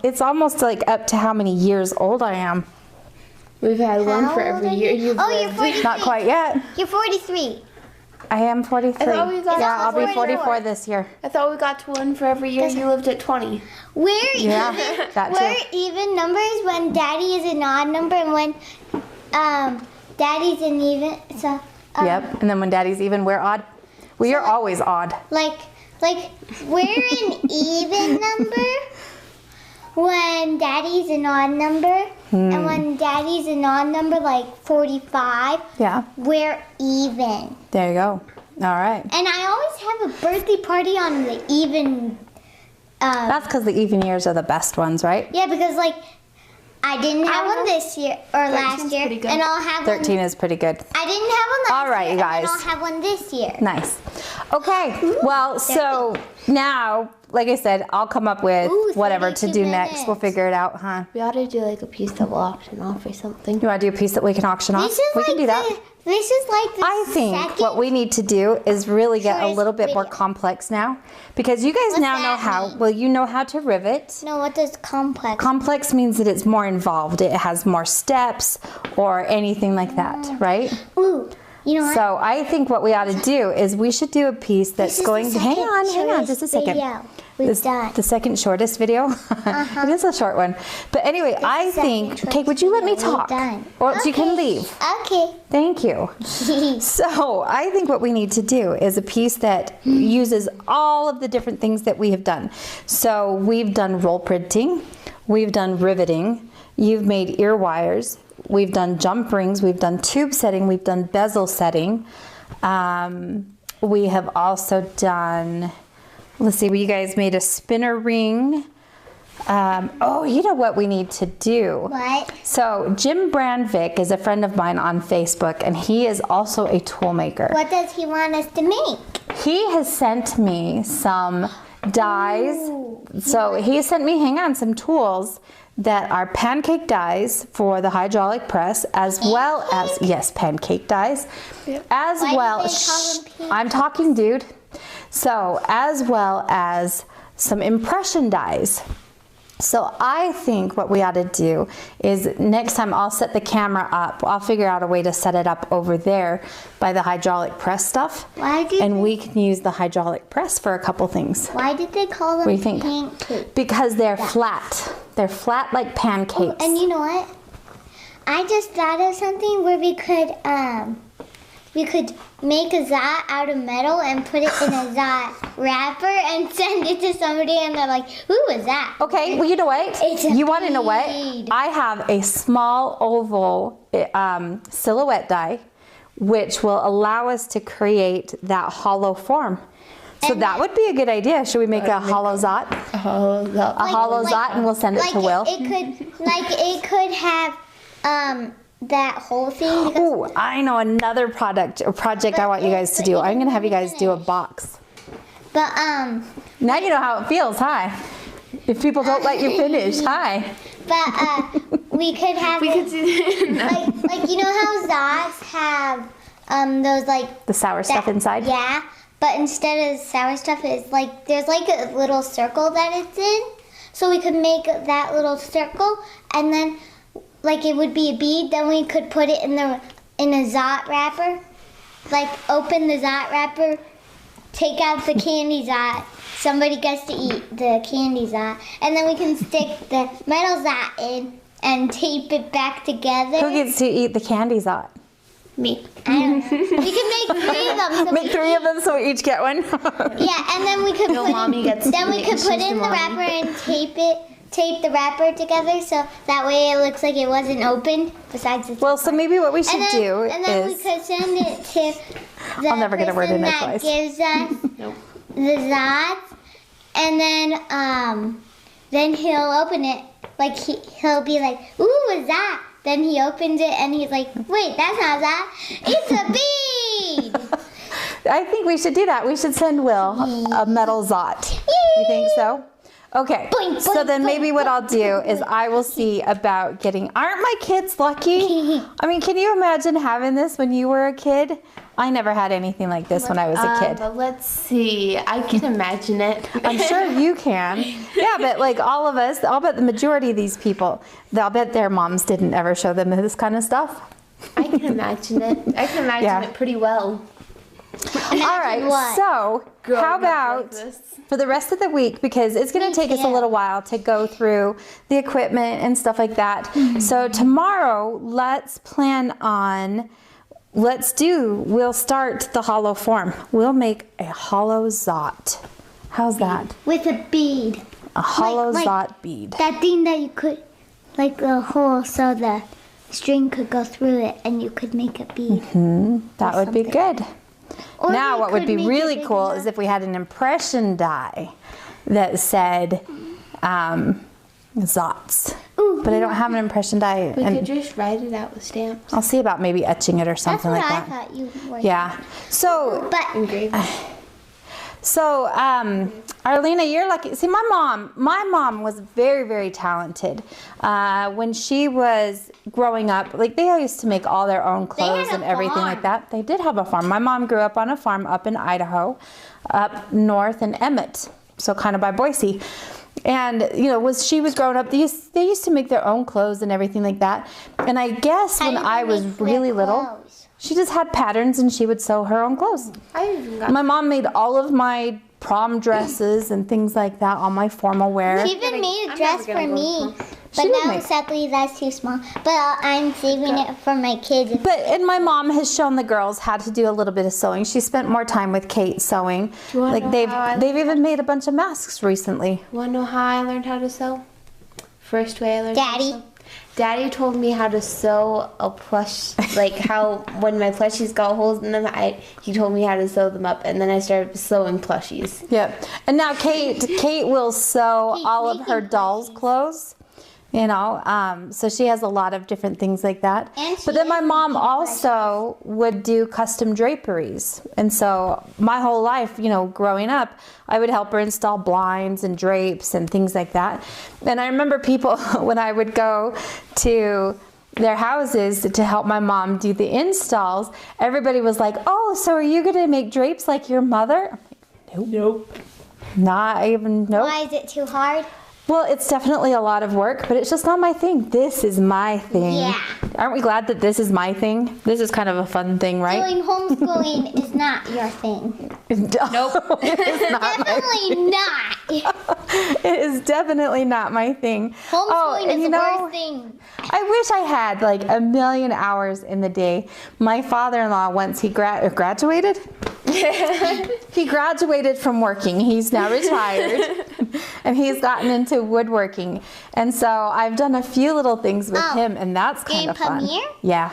Speaker 2: It's almost like up to how many years old I am.
Speaker 1: We've had one for
Speaker 3: How
Speaker 1: every
Speaker 3: old are
Speaker 1: year
Speaker 3: you?
Speaker 1: you've
Speaker 3: Oh, you're
Speaker 1: lived.
Speaker 3: 43.
Speaker 2: Not quite yet.
Speaker 3: You're 43.
Speaker 2: I am 43.
Speaker 1: I thought we got
Speaker 2: Yeah, I'll be
Speaker 3: 44.
Speaker 2: 44 this year.
Speaker 1: I thought we got to one for every year you lived at 20.
Speaker 3: We're
Speaker 2: Yeah,
Speaker 3: even.
Speaker 2: that
Speaker 3: We're
Speaker 2: too.
Speaker 3: even numbers when Daddy is an odd number, and when Daddy's an even. So.
Speaker 2: Yep. And then when Daddy's even, we're odd. We are always odd.
Speaker 3: Like we're an even number when Daddy's an odd number, and when Daddy's an odd number, like 45,
Speaker 2: Yeah.
Speaker 3: we're even.
Speaker 2: There you go. All right.
Speaker 3: And I always have a birthday party on the even.
Speaker 2: That's because the even years are the best ones, right?
Speaker 3: Yeah, because like I didn't have one this year or last
Speaker 1: 13's
Speaker 3: year,
Speaker 1: pretty good.
Speaker 3: and I'll have
Speaker 2: 13
Speaker 3: one.
Speaker 2: is pretty good.
Speaker 3: I didn't have one last
Speaker 2: All right,
Speaker 3: year,
Speaker 2: you guys.
Speaker 3: and then I'll have one this year.
Speaker 2: Nice. Okay. Well, so now, like I said, I'll come up with
Speaker 3: Ooh,
Speaker 2: whatever to
Speaker 3: 32
Speaker 2: do next. We'll
Speaker 3: minutes.
Speaker 2: figure it out, huh?
Speaker 1: We ought to do like a piece that will auction off or something.
Speaker 2: You want to do a piece that we can auction off?
Speaker 3: This is
Speaker 2: We
Speaker 3: like
Speaker 2: can do that.
Speaker 3: This is like the
Speaker 2: I think
Speaker 3: second.
Speaker 2: what we need to do is really get a
Speaker 3: shortest
Speaker 2: little bit more
Speaker 3: video.
Speaker 2: complex now, because you guys
Speaker 3: What's
Speaker 2: now know
Speaker 3: that
Speaker 2: how.
Speaker 3: mean?
Speaker 2: Well, you know how to rivet.
Speaker 3: No, what does complex?
Speaker 2: Complex means that it's more involved. It has more steps or anything like that, right?
Speaker 3: Ooh, you know what?
Speaker 2: So I think what we ought to do is we should do a piece that's
Speaker 3: This is
Speaker 2: going
Speaker 3: the
Speaker 2: to hang
Speaker 3: second
Speaker 2: on just a
Speaker 3: shortest
Speaker 2: second.
Speaker 3: video we've done.
Speaker 2: The second shortest video. It is a short one, but anyway, I
Speaker 3: second
Speaker 2: think.
Speaker 3: shortest
Speaker 2: Okay, would you let me
Speaker 3: video we've
Speaker 2: talk,
Speaker 3: done.
Speaker 2: or else you can
Speaker 3: Okay.
Speaker 2: leave?
Speaker 3: Okay.
Speaker 2: Thank you. So I think what we need to do is a piece that uses all of the different things that we have done. So we've done roll printing, we've done riveting, you've made ear wires, we've done jump rings, we've done tube setting, we've done bezel setting. We have also done, let's see, you guys made a spinner ring. Oh, you know what we need to do?
Speaker 3: What?
Speaker 2: So Jim Brandvik is a friend of mine on Facebook, and he is also a tool maker.
Speaker 3: What does he want us to make?
Speaker 2: He has sent me some dies.
Speaker 3: Ooh.
Speaker 2: So he sent me, hang on, some tools that are pancake dies for the hydraulic press, as well as, yes, pancake dies, as
Speaker 3: Why do
Speaker 2: well
Speaker 3: they
Speaker 2: as,
Speaker 3: call them pancake?
Speaker 2: I'm talking, dude. So, as well as some impression dies. So I think what we ought to do is next time I'll set the camera up. I'll figure out a way to set it up over there by the hydraulic press stuff.
Speaker 3: Why did
Speaker 2: And
Speaker 3: they,
Speaker 2: we can use the hydraulic press for a couple things.
Speaker 3: Why did they call them
Speaker 2: What do you think?
Speaker 3: pancakes?
Speaker 2: Because they're flat. They're flat like pancakes.
Speaker 3: And you know what? I just thought of something where we could we could make a Zot out of metal and put it in a Zot wrapper and send it to somebody, and they're like, "Who was that?"
Speaker 2: Okay, well, you know what?
Speaker 3: It's a
Speaker 2: You want to know what?
Speaker 3: bead.
Speaker 2: I have a small oval silhouette die, which will allow us to create that hollow form. So
Speaker 3: And
Speaker 2: that would be a good idea. Should we make a hollow Zot? A hollow Zot, and we'll send it to Will.
Speaker 3: It could have that whole thing. Because,
Speaker 2: Ooh, I know another project I want you guys to do. I'm going to have you guys do a box.
Speaker 3: but
Speaker 2: Now you know how it feels, hi. If people don't let you finish, hi.
Speaker 3: we could have like you know how Zots have those like
Speaker 2: The sour stuff inside?
Speaker 3: Yeah, but instead of sour stuff, it's like there's like a little circle that it's in. So we could make that little circle, and then like it would be a bead. Then we could put it in a Zot wrapper. Like open the Zot wrapper, take out the candy Zot. Somebody gets to eat the candy Zot, and then we can stick the metal Zot in and tape it back together.
Speaker 2: Who gets to eat the candy Zot?
Speaker 3: Me. I don't know. We can make 3 of them. So
Speaker 2: Make 3 of them so we each get one.
Speaker 3: Yeah, and then we could
Speaker 4: Mommy gets
Speaker 3: then we
Speaker 4: it.
Speaker 3: could
Speaker 4: She's
Speaker 3: put it in
Speaker 4: the
Speaker 3: the
Speaker 4: mommy.
Speaker 3: wrapper and tape the wrapper together, so that way it looks like it wasn't opened. Besides, it's
Speaker 2: Well, so maybe what we should do
Speaker 3: and then we
Speaker 2: is
Speaker 3: could send it to the
Speaker 2: I'll never get a word in
Speaker 3: person that
Speaker 2: edgewise.
Speaker 3: gives us the Zots, and then he'll open it. Like he'll be like, "Ooh, what's that?" Then he opens it and he's like, "Wait, that's not that. It's a bead."
Speaker 2: I think we should do that. We should send Will a metal Zot. You think so? Okay.
Speaker 3: Boink,
Speaker 2: So
Speaker 3: boink,
Speaker 2: then
Speaker 3: boink,
Speaker 2: maybe what
Speaker 3: boink,
Speaker 2: I'll do is I will see about getting. Aren't my kids lucky? I mean, can you imagine having this when you were a kid? I never had anything like this when I was a kid.
Speaker 4: But let's see. I can imagine it.
Speaker 2: I'm sure you can. Yeah, but like all of us, I'll bet the majority of these people, I'll bet their moms didn't ever show them this kind of stuff.
Speaker 4: I can imagine it. I can imagine
Speaker 2: Yeah.
Speaker 4: it pretty well.
Speaker 2: All right,
Speaker 3: what?
Speaker 2: so
Speaker 4: Growing
Speaker 2: how
Speaker 4: up
Speaker 2: about
Speaker 4: like this.
Speaker 2: for the rest of the week, because it's going to take us a
Speaker 3: too.
Speaker 2: little while to go through the equipment and stuff like that. So tomorrow, let's plan on, we'll start the hollow form. We'll make a hollow Zot. How's that?
Speaker 3: With a bead.
Speaker 2: A hollow
Speaker 3: like-
Speaker 2: Zot bead.
Speaker 3: That thing that you could, like the hole so the string could go through it and you could make a bead.
Speaker 2: That would be good.
Speaker 3: Or
Speaker 2: Now,
Speaker 3: you
Speaker 2: what would
Speaker 3: could
Speaker 2: be
Speaker 3: make it
Speaker 2: really
Speaker 3: big
Speaker 2: cool
Speaker 3: enough.
Speaker 2: is if we had an impression die that said Zots.
Speaker 3: Ooh,
Speaker 2: But I don't have an impression die.
Speaker 4: We
Speaker 2: And
Speaker 4: could just write it out with stamps.
Speaker 2: I'll see about maybe etching it or
Speaker 3: that's
Speaker 2: something
Speaker 3: what
Speaker 2: like
Speaker 3: I
Speaker 2: that.
Speaker 3: thought you were.
Speaker 2: Yeah. So,
Speaker 3: But
Speaker 4: Engraving.
Speaker 2: Arlena, you're lucky. See, my mom was very, very talented. When she was growing up, like they used to make all their own clothes
Speaker 3: had
Speaker 2: and
Speaker 3: a
Speaker 2: everything
Speaker 3: farm.
Speaker 2: like that. They did have a farm. My mom grew up on a farm up in Idaho, up north in Emmett, so kind of by Boise. And when she was growing up, they used to make their own clothes and everything like that. And I guess
Speaker 3: How
Speaker 2: when
Speaker 3: did
Speaker 2: I
Speaker 3: you
Speaker 2: was
Speaker 3: make their
Speaker 2: really little,
Speaker 3: clothes?
Speaker 2: she just had patterns and she would sew her own clothes.
Speaker 4: I even got
Speaker 2: My mom made all of my prom dresses and things like that, all my formal wear.
Speaker 3: she even made a
Speaker 4: I'm
Speaker 3: dress
Speaker 4: never
Speaker 3: for
Speaker 4: gonna
Speaker 3: me.
Speaker 4: go
Speaker 3: But
Speaker 2: She did
Speaker 3: now
Speaker 2: make-
Speaker 3: sadly that's too small. But I'm saving it for my kids.
Speaker 2: And my mom has shown the girls how to do a little bit of sewing. She spent more time with Kate sewing.
Speaker 4: you wanna
Speaker 2: Like
Speaker 4: know how I
Speaker 2: they've even made a bunch of masks recently.
Speaker 4: Want to know how I learned how to sew? First way I learned how to
Speaker 3: Daddy.
Speaker 4: sew? Daddy told me how to sew a plush, like how when my plushies got holes in them, he told me how to sew them up, and then I started sewing plushies.
Speaker 2: Yep. And now Kate will sew
Speaker 3: Kate's
Speaker 2: all of her
Speaker 3: making
Speaker 2: dolls' clothes. So she has a lot of different things like that.
Speaker 3: And she
Speaker 2: But then my
Speaker 3: is
Speaker 2: mom
Speaker 3: making
Speaker 2: also would do custom draperies. And so my whole life, growing up, I would help her install blinds and drapes and things like that. And I remember people, when I would go to their houses to help my mom do the installs, everybody was like, "Oh, so are you going to make drapes like your mother?" I'm like, nope. Not even, nope.
Speaker 3: Why is it too hard?
Speaker 2: Well, it's definitely a lot of work, but it's just not my thing. This is my thing.
Speaker 3: Yeah.
Speaker 2: Aren't we glad that this is my thing? This is kind of a fun thing, right?
Speaker 3: Doing homeschooling is not your thing.
Speaker 2: Nope. It's not my
Speaker 3: Definitely not.
Speaker 2: It is definitely not my thing.
Speaker 3: Homeschooling
Speaker 2: and
Speaker 3: is the worst thing.
Speaker 2: I wish I had like a million hours in the day. My father-in-law, once he graduated, he graduated from working. He's now retired, and he's gotten into woodworking. And so I've done a few little things with him, and that's kind of fun.
Speaker 3: Premiere?
Speaker 2: Yeah.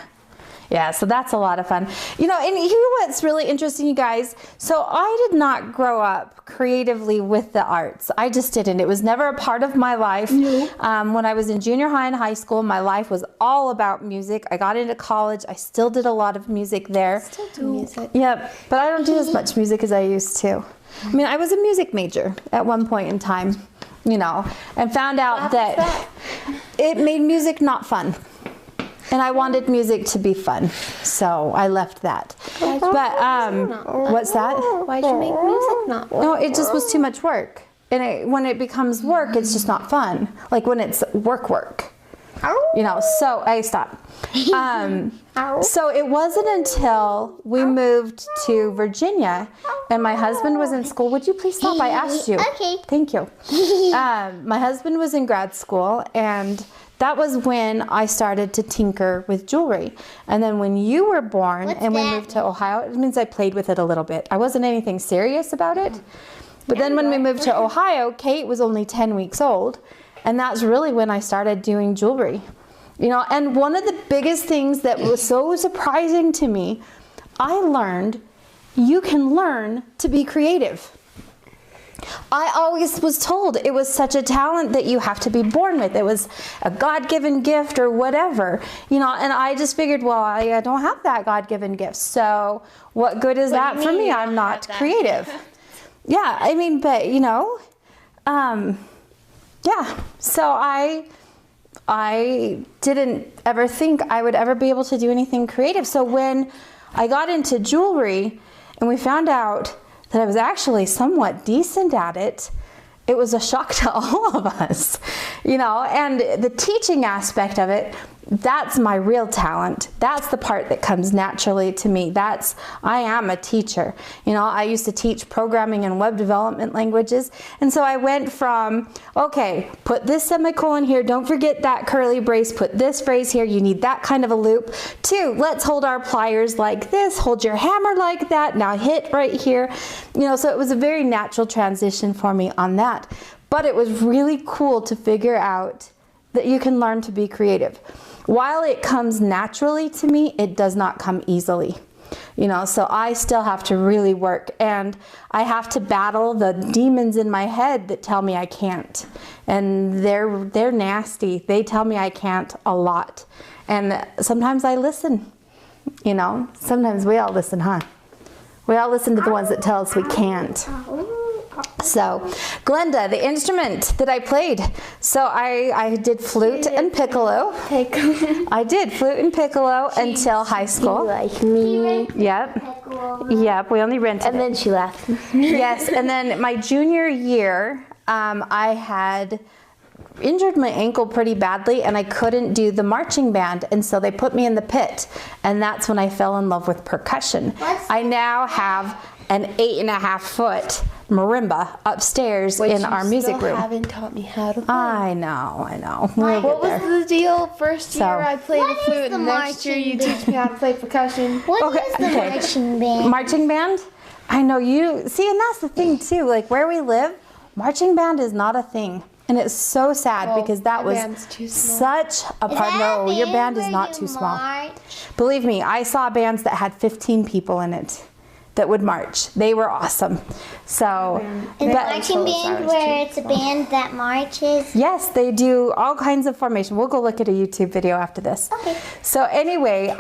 Speaker 2: Yeah, so that's a lot of fun. You know, and here's what's really interesting, you guys. So I did not grow up creatively with the arts. I just didn't. It was never a part of my life. When I was in junior high and high school, my life was all about music. I got into college. I still did a lot of music there.
Speaker 4: Still do music.
Speaker 2: Yep, but I don't do as much music as I used to. I mean, I was a music major at one point in time, you know, and found out that it made music not fun. And I wanted music to be fun, so I left that. But what's that?
Speaker 4: Why'd you make music not fun?
Speaker 2: No, it just was too much work. And when it becomes work, it's just not fun. Like when it's work. You know, so I stopped. So it wasn't until we moved to Virginia and my husband was in school. Would you please stop? I asked you.
Speaker 3: Okay.
Speaker 2: Thank you. My husband was in grad school, and that was when I started to tinker with jewelry. And then when you were born we moved to Ohio, it means I played with it a little bit. I wasn't anything serious about it. But then when we moved to Ohio, Kate was only 10 weeks old. And that's really when I started doing jewelry. You know, and one of the biggest things that was so surprising to me, I learned you can learn to be creative. I always was told it was such a talent that you have to be born with. It was a God-given gift or whatever, you know, and I just figured, well, I don't have that God-given gift. So what good is that for me? I'm not creative. Yeah, I mean, but you know, yeah. So I didn't ever think I would ever be able to do anything creative. So when I got into jewelry and we found out that I was actually somewhat decent at it, it was a shock to all of us, you know, and the teaching aspect of it, that's my real talent. That's the part that comes naturally to me. I am a teacher. You know, I used to teach programming and web development languages. And so I went from, okay, put this semicolon here. Don't forget that curly brace. Put this phrase here. You need that kind of a loop. To, let's hold our pliers like this. Hold your hammer like that. Now hit right here. You know, so it was a very natural transition for me on that. But it was really cool to figure out that you can learn to be creative. While it comes naturally to me, it does not come easily. You know, so I still have to really work, and I have to battle the demons in my head that tell me I can't. And they're nasty. They tell me I can't a lot. And sometimes I listen. You know, sometimes we all listen, huh? We all listen to the ones that tell us we can't. So, Glenda, the instrument that I played. So I did flute and piccolo. I did flute and piccolo until high school.
Speaker 4: Like me.
Speaker 2: Yep. Yep, we only rented
Speaker 4: And then she laughed.
Speaker 2: Yes, and then my junior year, I had injured my ankle pretty badly and I couldn't do the marching band, and so they put me in the pit, and that's when I fell in love with percussion. I now have an 8.5 foot marimba upstairs in our music room.
Speaker 4: You haven't taught me how to play.
Speaker 2: I know.
Speaker 4: What was the deal? First year I played the flute,
Speaker 3: the
Speaker 4: and next year you
Speaker 3: marching
Speaker 4: teach me how to play percussion.
Speaker 3: What is the marching band?
Speaker 2: Marching band? I know you see, and that's the thing too. Like where we live, marching band is not a thing. And it's so sad because that was such a part. No, your band is not too small. Believe me, I saw bands that had 15 people in it that would march. They were awesome. So,
Speaker 3: is marching band where it's a band that marches?
Speaker 2: Yes, they do all kinds of formation. We'll go look at a YouTube video after this.
Speaker 3: Okay.
Speaker 2: So anyway,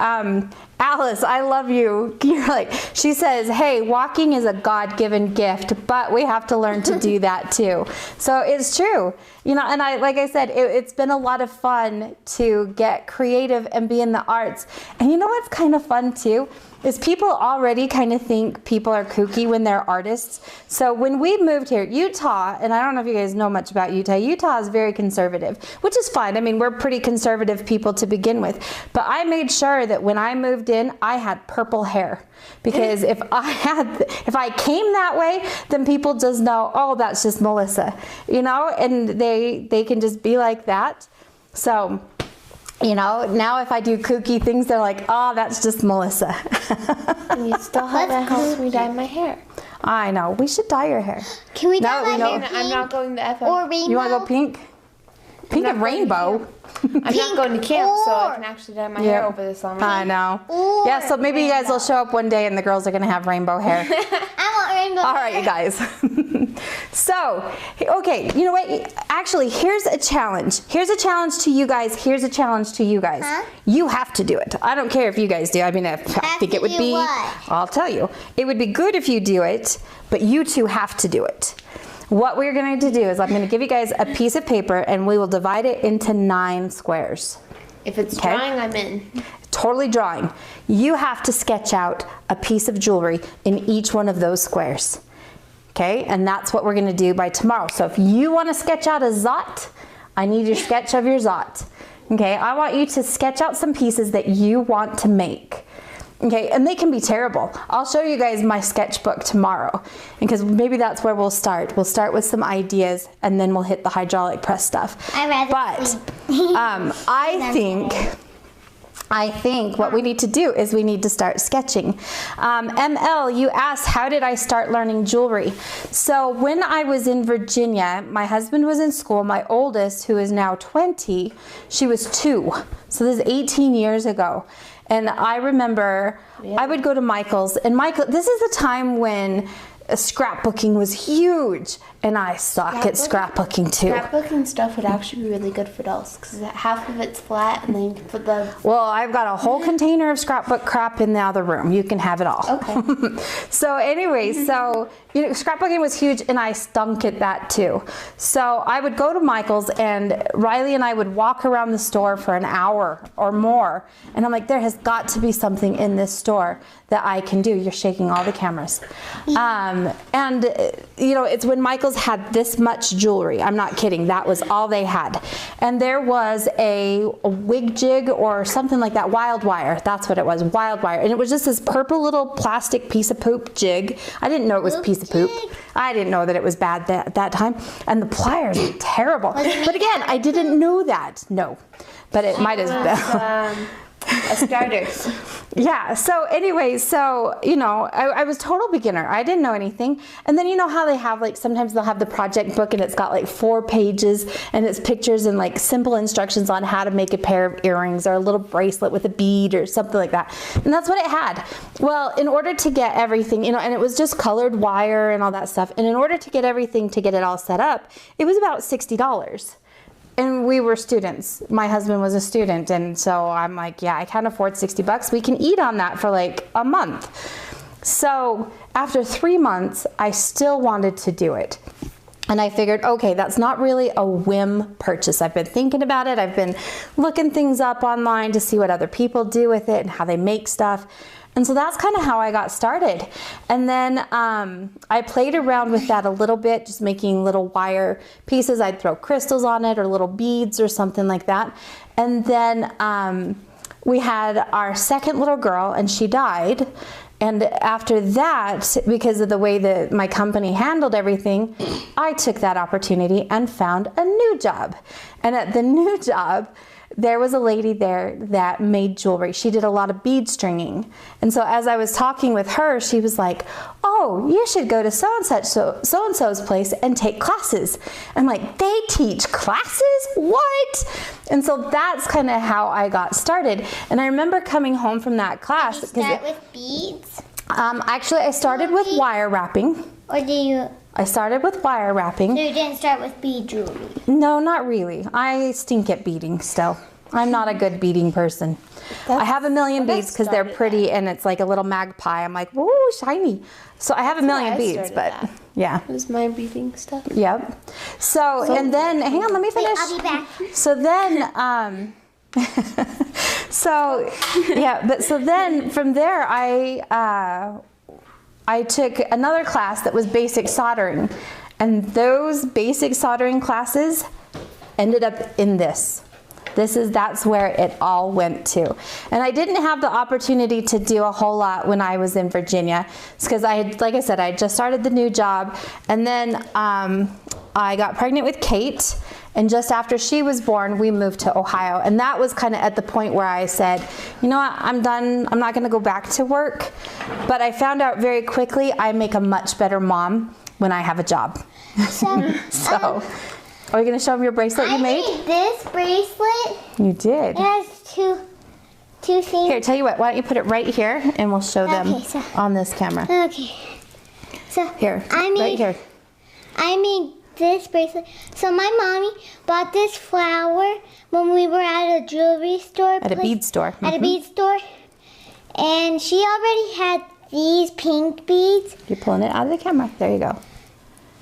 Speaker 2: Alice, I love you. You're like, she says, hey, walking is a God-given gift, but we have to learn to do that too. So it's true. You know, and like I said, it's been a lot of fun to get creative and be in the arts. And you know what's kind of fun too? Is people already kind of think people are kooky when they're artists. So when we moved here, Utah, and I don't know if you guys know much about Utah, Utah is very conservative, which is fine. I mean, we're pretty conservative people to begin with. But I made sure that when I moved moved in, I had purple hair because if I came that way, then people just know, oh, that's just Melissa, you know, and they can just be like that. So, you know, now if I do kooky things, they're like, oh, that's just Melissa.
Speaker 4: You still haven't helped me dye my hair.
Speaker 2: I know. We should dye your hair.
Speaker 3: Can we dye my hair
Speaker 4: pink? I'm not going to FM.
Speaker 3: Or rainbow?
Speaker 2: You want to go pink? Pink and rainbow.
Speaker 4: I'm not going to camp, so I can actually dye my hair over the summer.
Speaker 2: I know. Yeah, so maybe you guys will show up one day and the girls are going to have rainbow hair.
Speaker 3: I want rainbow.
Speaker 2: All right, you guys. So, okay, you know what? Actually, here's a challenge. Here's a challenge to you guys. Here's a challenge to you guys.
Speaker 3: Huh?
Speaker 2: You have to do it. I don't care if you guys do. I mean, I think it would be,
Speaker 3: what?
Speaker 2: I'll tell you, it would be good if you do it, but you two have to do it. What we're going to do is I'm going to give you guys a piece of paper and we will divide it into 9 squares.
Speaker 4: If it's drawing, I'm in.
Speaker 2: Totally drawing. You have to sketch out a piece of jewelry in each one of those squares. Okay, and that's what we're going to do by tomorrow. So if you want to sketch out a zot, I need your sketch of your zot. Okay, I want you to sketch out some pieces that you want to make. Okay, and they can be terrible. I'll show you guys my sketchbook tomorrow because maybe that's where we'll start. We'll start with some ideas and then we'll hit the hydraulic press stuff. I think what we need to do is we need to start sketching. ML, you asked, how did I start learning jewelry? So when I was in Virginia, my husband was in school. My oldest, who is now 20, she was 2. So this is 18 years ago. And I remember I would go to Michael's, and this is the time when scrapbooking was huge, and I suck at scrapbooking too.
Speaker 4: Scrapbooking stuff would actually be really good for dolls because half of it's flat and then you can put the...
Speaker 2: Well, I've got a whole container of scrapbook crap in the other room. You can have it all.
Speaker 4: Okay.
Speaker 2: So anyway, so you know, scrapbooking was huge and I stunk at that too. So I would go to Michael's and Riley and I would walk around the store for an hour or more. And I'm like, there has got to be something in this store that I can do. You're shaking all the cameras. And you know, it's when Michael's had this much jewelry. I'm not kidding. That was all they had. And there was a wig jig or something like that, wild wire. That's what it was, wild wire. And it was just this purple little plastic piece of poop jig. I didn't know it was a piece of poop. I didn't know that it was bad that time. And the pliers were terrible. But again, I didn't know that. No, but it might have been.
Speaker 4: A starter.
Speaker 2: Yeah, so anyway, so, you know, I was total beginner. I didn't know anything. And then you know how they have, like, sometimes they'll have the project book and it's got like 4 pages and it's pictures and like simple instructions on how to make a pair of earrings or a little bracelet with a bead or something like that. And that's what it had. Well, in order to get everything, you know, and it was just colored wire and all that stuff. And in order to get everything, to get it all set up, it was about $60. And we were students. My husband was a student. And so I'm like, yeah, I can't afford $60. We can eat on that for like a month. So after 3 months, I still wanted to do it. And I figured, okay, that's not really a whim purchase. I've been thinking about it. I've been looking things up online to see what other people do with it and how they make stuff. And so that's kind of how I got started. And then I played around with that a little bit, just making little wire pieces. I'd throw crystals on it or little beads or something like that. And then we had our second little girl and she died. And after that, because of the way that my company handled everything, I took that opportunity and found a new job. And at the new job, there was a lady there that made jewelry. She did a lot of bead stringing. And so as I was talking with her, she was like, oh, you should go to so-and-so's place and take classes. I'm like, they teach classes? What? And so that's kind of how I got started. And I remember coming home from that class.
Speaker 3: Did you start with beads?
Speaker 2: Actually, I started with wire wrapping.
Speaker 3: Or do you...
Speaker 2: I started with wire wrapping.
Speaker 3: So you didn't start with bead jewelry?
Speaker 2: No, not really. I stink at beading still. I'm not a good beading person. I have a million beads because they're pretty and it's like a little magpie. I'm like, whoa, shiny. So I have a million beads, but yeah.
Speaker 4: It was my beading stuff.
Speaker 2: Yep. So and then, hang on, let me finish.
Speaker 3: Wait, I'll be back.
Speaker 2: So then, so then from there, I took another class that was basic soldering, and those basic soldering classes ended up in this That's where it all went to. And I didn't have the opportunity to do a whole lot when I was in Virginia. It's because like I said, I just started the new job, and then I got pregnant with Kate, and just after she was born, we moved to Ohio. And that was kind of at the point where I said, you know what, I'm done. I'm not going to go back to work. But I found out very quickly I make a much better mom when I have a job. So, are you going to show them your bracelet you made?
Speaker 3: I made this bracelet.
Speaker 2: You did.
Speaker 3: It has two things.
Speaker 2: Here, tell you what, why don't you put it right here, and we'll show them
Speaker 3: so-
Speaker 2: on this camera.
Speaker 3: Okay. So
Speaker 2: Here, right here.
Speaker 3: I made this bracelet. So my mommy bought this flower when we were at a jewelry store.
Speaker 2: At a bead store.
Speaker 3: At a bead store. And she already had these pink beads.
Speaker 2: You're pulling it out of the camera. There you go.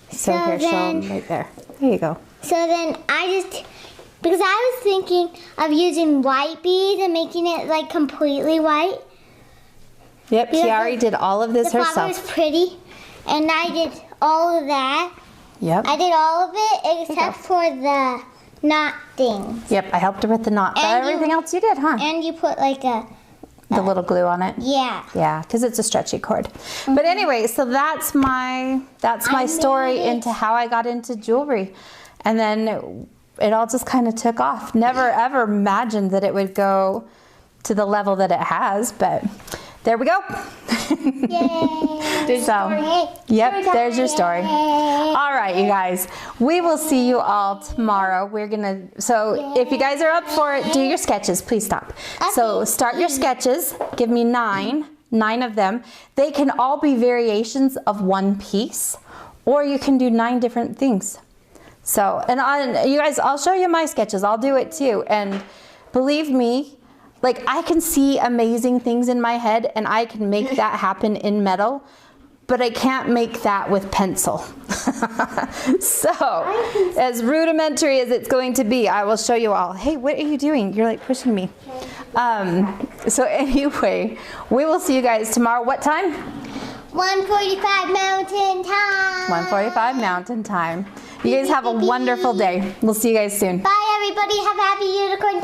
Speaker 2: So here, show them right there. There you go.
Speaker 3: So then because I was thinking of using white beads and making it like completely white.
Speaker 2: Yep, Kiari did all of this
Speaker 3: The flower
Speaker 2: herself.
Speaker 3: was pretty, and I did all of that.
Speaker 2: Yep.
Speaker 3: I did all of it except for the knot thing.
Speaker 2: Yep, I helped her with the knot, but
Speaker 3: And
Speaker 2: everything else you did, huh?
Speaker 3: And you put like
Speaker 2: The little glue on it.
Speaker 3: yeah.
Speaker 2: Yeah, because it's a stretchy cord. But anyway, so that's my story into how I got into jewelry. And then it all just kind of took off. Never ever imagined that it would go to the level that it has, but there we go.
Speaker 3: Yay.
Speaker 2: So, yep, there's your story. All right, you guys, we will see you all tomorrow. So if you guys are up for it, do your sketches. Please stop. So start your sketches. Give me 9 of them. They can all be variations of one piece, or you can do 9 different things. So, and you guys, I'll show you my sketches. I'll do it too. And believe me, like, I can see amazing things in my head, and I can make that happen in metal, but I can't make that with pencil. So, as rudimentary as it's going to be, I will show you all. Hey, what are you doing? You're like pushing me. So anyway, we will see you guys tomorrow. What time?
Speaker 3: 1:45 Mountain Time.
Speaker 2: 1:45 Mountain Time. You guys have a wonderful day. We'll see you guys soon.
Speaker 3: Bye, everybody. Have a happy unicorn day.